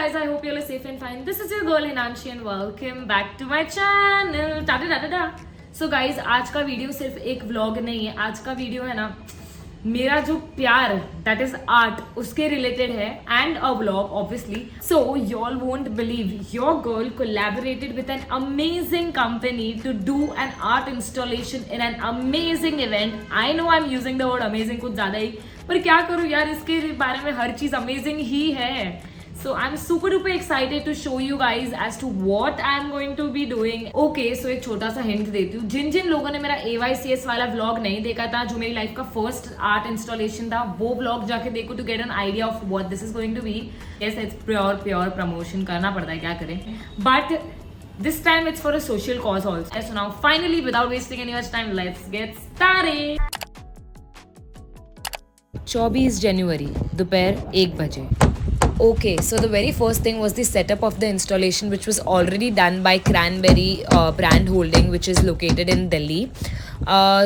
guys, I hope you're all safe and fine. This is your girl Henanshi and welcome back to my channel. Ta da da da. So guys, आज का video सिर्फ एक vlog नहीं है. आज का video है ना मेरा जो प्यार that is art उसके related है and a vlog obviously. So y'all won't believe your girl collaborated with an amazing company to do an art installation in an amazing event. I know I'm using the word amazing कुछ ज़्यादा ही, पर क्या करूँ यार, इसके बारे में हर चीज़ amazing ही है. So I'm super duper excited to show you guys as to what I'm going to be doing. Okay, so एक छोटा सा hint देती हूँ. जिन लोगों ने मेरा AYCS वाला vlog नहीं देखा था, जो मेरी लाइफ का फर्स्ट आर्ट इंस्टॉलेशन था, वो vlog जाके देखो to get an idea of what this is going to be. Yes, it's pure promotion, करना पड़ता है, क्या करें. But this time it's for a social cause also. So now finally, without wasting any much time, let's get started. 24 जनवरी दोपहर 1 बजे. Okay, so the very first thing was the setup of the installation, which was already done by Cranberry Brand Holding, which is located in Delhi.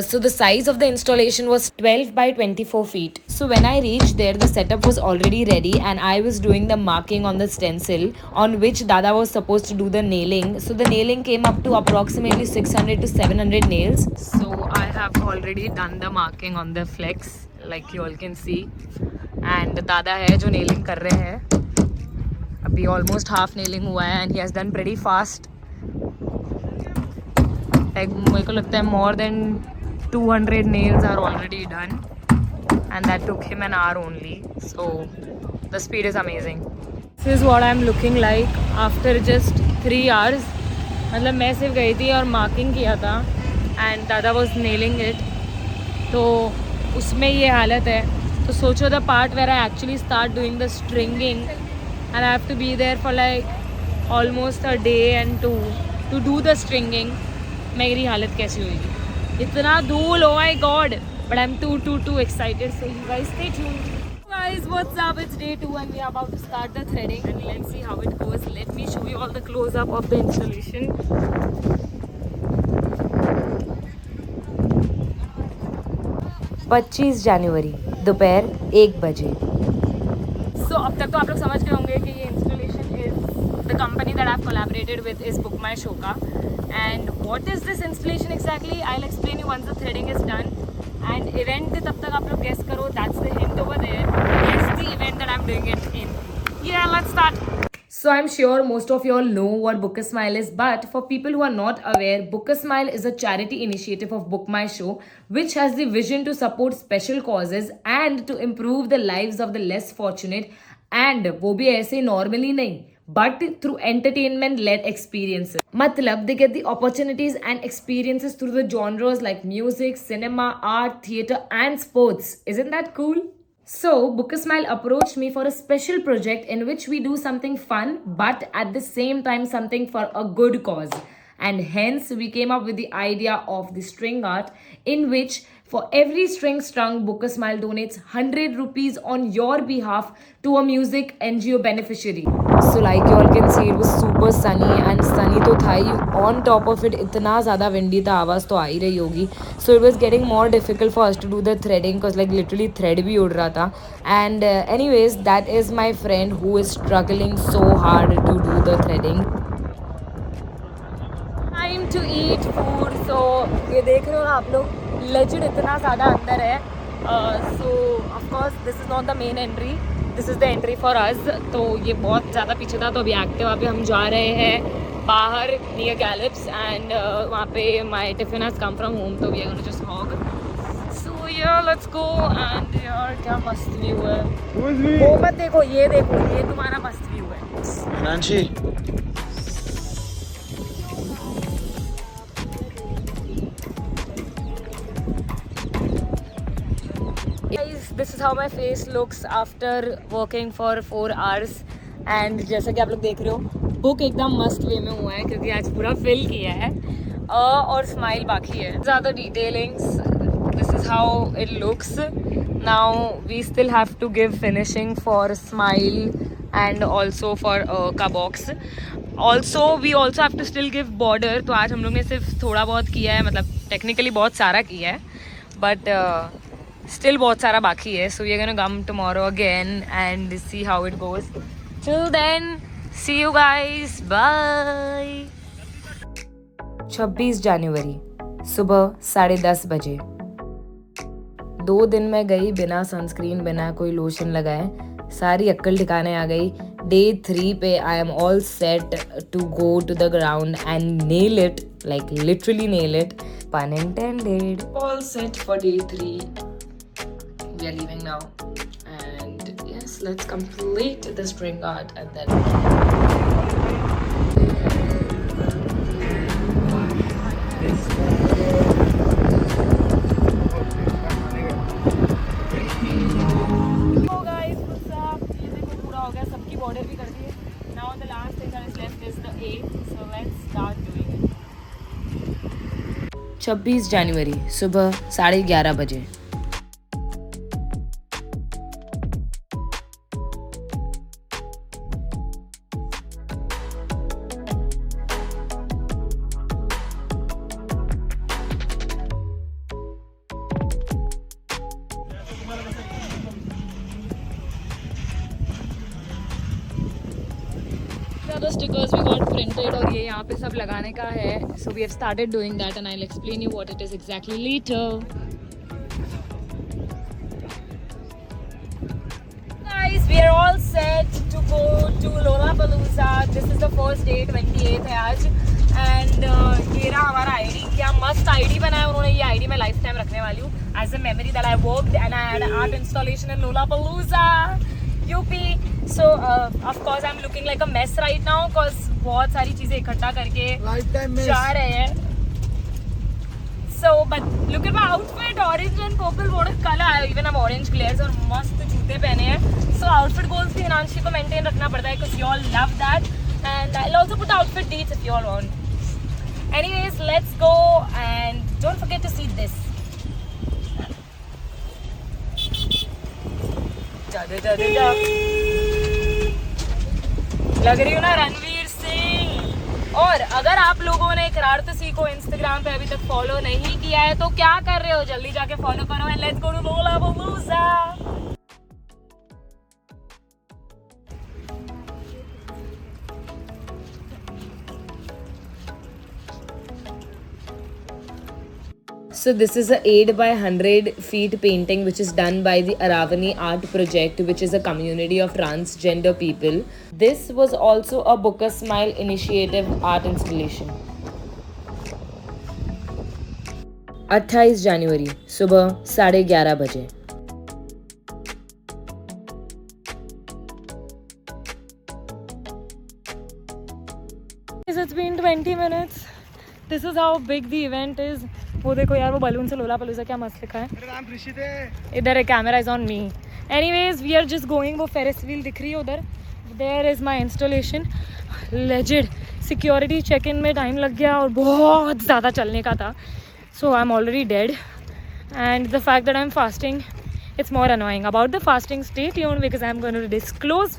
So the size of the installation was 12 by 24 feet. So when I reached there, the setup was already ready and I was doing the marking on the stencil on which Dada was supposed to do the nailing. So the nailing came up to approximately 600 to 700 nails. So I have already done the marking on the flex, like you all can see. And दादा है जो nailing कर रहे हैं. अभी almost half nailing हुआ है and he has done pretty fast. मेरे को लगता है more than 200 nails are already done and that took him an hour only. So the speed is amazing. This is what I'm looking like after just 3 hours. मतलब मैं सिर्फ गई थी और मार्किंग किया था एंड दादा वॉज नेलिंग इट. तो उसमें ये हालत है. तो सोचो the part where I actually start doing the stringing and I have to be there for like almost a day and two to do the stringing. मेरी हालत कैसी होगी, इतना धूल, oh my god, but I'm too excited, so you guys stay tuned. Guys, what's up? It's day 2 and we are about to start the threading and let's see how it goes. Let me show you all the close up of the installation. 25 जनवरी दोपहर 1 बजे. So अब तक तो आप लोग समझ गए होंगे कि ये installation is the company that I have collaborated with is BookMyShow का. And what is this installation exactly, I will explain you once the threading is done. And event तब तक आप लोग गेस करो, that's the hint over there. Guess the event that I am doing it in. Yeah let's start. So I'm sure most of you all know what BookASmile is, but for people who are not aware, BookASmile is a charity initiative of BookMyShow, which has the vision to support special causes and to improve the lives of the less fortunate, and वो भी ऐसे normally नहीं, but through entertainment-led experiences. मतलब they get the opportunities and experiences through the genres like music, cinema, art, theatre and sports. Isn't that cool? So, BookASmile approached me for a special project in which we do something fun but at the same time something for a good cause. And hence, we came up with the idea of the string art in which for every string strung, BookASmile donates 100 rupees on your behalf to a music NGO beneficiary. So like you all can see, it was super sunny and sunny तो था ही. On top of it, इतना ज़्यादा windy था, आवाज़ तो आ ही रही होगी. So it was getting more difficult for us to do the threading because like literally thread भी उड़ रहा था. And anyways, that is my friend who is struggling so hard to do the threading. Time to eat food. So ये देख रहे हो ना आप लोग, legit इतना ज़्यादा अंदर है. So of course this is not the main entry. This is the entry for us. तो ये बहुत ज़्यादा पीछे था, तो अभी एक्टिवा पे हम जा रहे हैं बाहर नियर गैलिप्स एंड वहाँ पे my tiffin has come from home, तो we are gonna just hog. So yeah let's go. And यार क्या मस्त व्यू है. वो मत देखो, ये देखो, ये तुम्हारा मस्त व्यू है. हिनांशी, this is how my face looks after working for 4 hours. and जैसा कि आप लोग देख रहे हो, बुक एकदम मस्त वे में हुआ है क्योंकि आज पूरा फिल किया है और स्माइल बाकी है. ज़्यादा detailings. This is how it looks. Now we still have to give finishing for smile and also for का box. Also we also have to still give border. तो आज हम लोग ने सिर्फ थोड़ा बहुत किया है, मतलब टेक्निकली बहुत सारा किया है, बट still बहुत सारा बाकी है. So we are gonna come tomorrow again and see how it goes. Till then, See you guys. Bye. 26 जनवरी सुबह 10:30 बजे। 2 दिन में गई बिना सनस्क्रीन, बिना कोई लोशन लगाए, सारी अक्ल ठिकाने आ गई। Day 3 पे I am all set to go to the ground and nail it, like literally nail it, pun intended. All set for day 3. We are leaving now, and yes, let's complete the string art and then. Order भी कर दिए. Now the last thing that is left is the A. So let's start doing it. 26 जनवरी सुबह 11:30 बजे। The stickers we got printed और ये यहाँ पे सब लगाने का है. So we have started doing that and I'll explain you what it is exactly later. Guys, we are all set to go to Lollapalooza. This is the first day, 28th है आज. And ये रहा हमारा ID. क्या मस्त ID बनाया उन्होंने. ये ID मैं लाइफ टाइम रखने वाली हूँ as a memory that I worked and I had an art installation in Lollapalooza. UP. So of course I'm looking like a mess right now because बहुत सारी चीजें इकट्ठा करके जा रहे हैं. So but look at my outfit, orange and purple, what a color. I even have orange glares और मस्त जूते पहने हैं. So outfit goals भी हिनांशी को maintain रखना पड़ता है because you all love that, and I'll also put the outfit dates if you all want. Anyways, let's go and don't forget to see this. लग रही हूँ ना रणवीर सिंह. और अगर आप लोगों ने करारतसी को इंस्टाग्राम पे अभी तक फॉलो नहीं किया है तो क्या कर रहे हो, जल्दी जाके फॉलो करो and let's go to Lollapalooza. So this is a 8 by 100 feet painting which is done by the Aravani Art Project, which is a community of transgender people. This was also a BookASmile initiative art installation. 28 जनवरी सुबह 11:30 बजे। It's been 20 minutes. This is how big the event is. वो देखो यार, वो balloon से लोलापालूज़ा क्या मस्त लिखा है. इधर है, camera is on me. Anyways we are just going. वो फेरिस व्हील दिख रही है उधर. There is my installation. Legit security check in में टाइम लग गया और बहुत ज़्यादा चलने का था. So I am already dead and the fact that I am fasting, it's more annoying. About the fasting stay tuned because I am going to disclose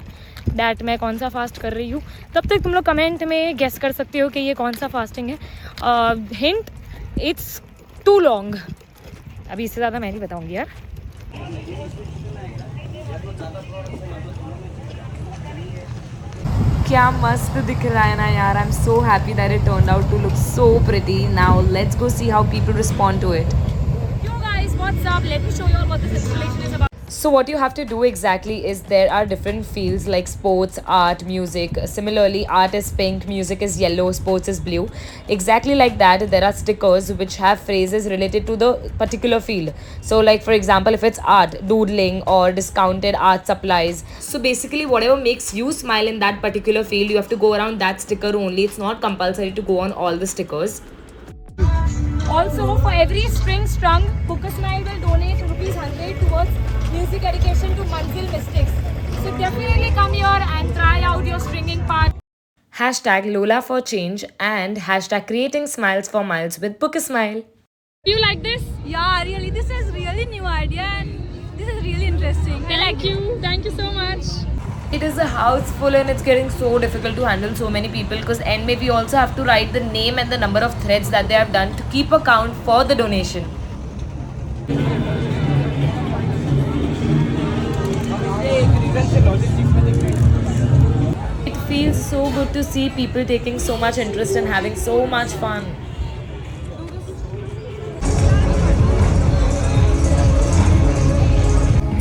that मैं कौन सा फास्ट कर रही हूँ. तब तक तुम लोग कमेंट में गेस कर सकते हो कि ये कौन सा फास्टिंग है. Hint, it's too long. अभी इससे ज़्यादा मैं नहीं बताऊँगी यार. क्या मस्त दिख रहा है ना यार. I am so happy that it turned out to look so pretty. Now let's go see how people respond to it. Yo guys, what's up? Let me show you all what this installation is about. So what you have to do exactly is there are different fields like sports, art, music. Similarly, art is pink, music is yellow, sports is blue. Exactly like that, there are stickers which have phrases related to the particular field. So like for example, if it's art, doodling or discounted art supplies. So basically whatever makes you smile in that particular field, you have to go around that sticker only. It's not compulsory to go on all the stickers. Also, for every string strung, BookASmile will donate ₹100 towards music education to Manzil Mystics. So definitely come here and try out your stringing part. Hashtag Lola for change and hashtag creating smiles for miles with BookASmile. Do you like this? Yeah, really. This is really new idea and this is really interesting. Thank you. Thank you so much. It is a house full and it's getting so difficult to handle so many people because end में we also have to write the name and the number of threads that they have done to keep a count for the donation. It feels so good to see people taking so much interest and having so much fun.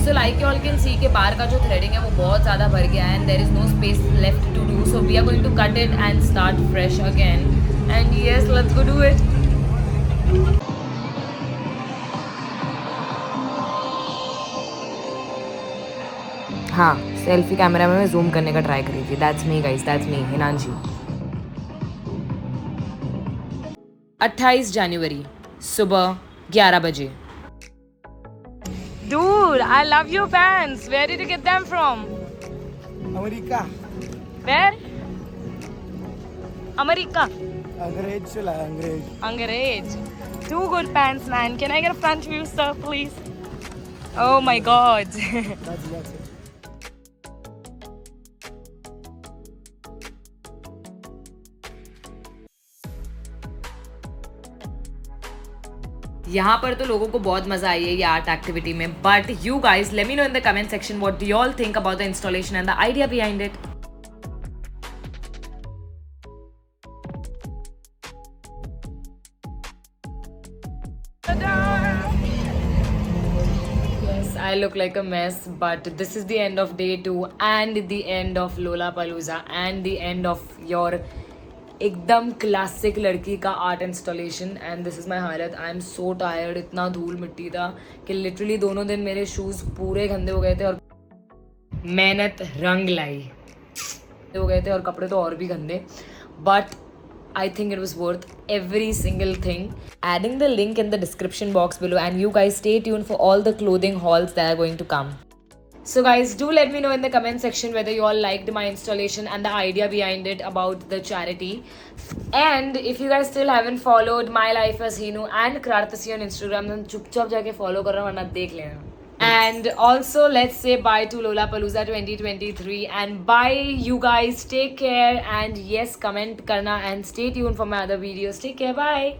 So like you all can see कि बाहर का जो threading है वो बहुत ज़्यादा भर गया है and there is no space left to do. So we are going to cut it and start fresh again. And yes, let's go do it. हाँ, सेल्फी कैमरा में मैं जूम करने का ट्राई करी थी. That's me guys, that's me, Henanshi. 28 जनवरी सुबह 11 बजे. Dude, I love your pants. Where did you get them from? America. Where? America. अंग्रेज से लाया अंग्रेज. Angarage. Two good pants, man. Can I get a front view, sir, please? Oh my god. That's it. यहाँ पर तो लोगों को बहुत मजा आई है ये आर्ट एक्टिविटी में. But you guys let me know in the comment section what do you all think about the installation and the idea behind it. Yes, I look like a mess, but this is the end of day 2 and the end of Lollapalooza and the end of your एकदम classic लड़की का art installation. And this is my हालत. I am so tired. इतना धूल मिट्टी था कि literally दोनों दिन मेरे शूज़ पूरे गंदे हो गए थे और मेहनत रंग लाई हो गए थे और कपड़े तो और भी गंदे. But I think it was worth every single thing. Adding the link in the description box below and you guys stay tuned for all the clothing hauls that are going to come. So guys, do let me know in the comment section whether you all liked my installation and the idea behind it about the charity. And if you guys still haven't followed MyLifeAsHenu and Krartasy on Instagram, then चुपचाप जाके follow करना वरना देख लेना. And also let's say bye to Lollapalooza 2023 and bye you guys. Take care and yes, comment karna and stay tuned for my other videos. Take care, bye.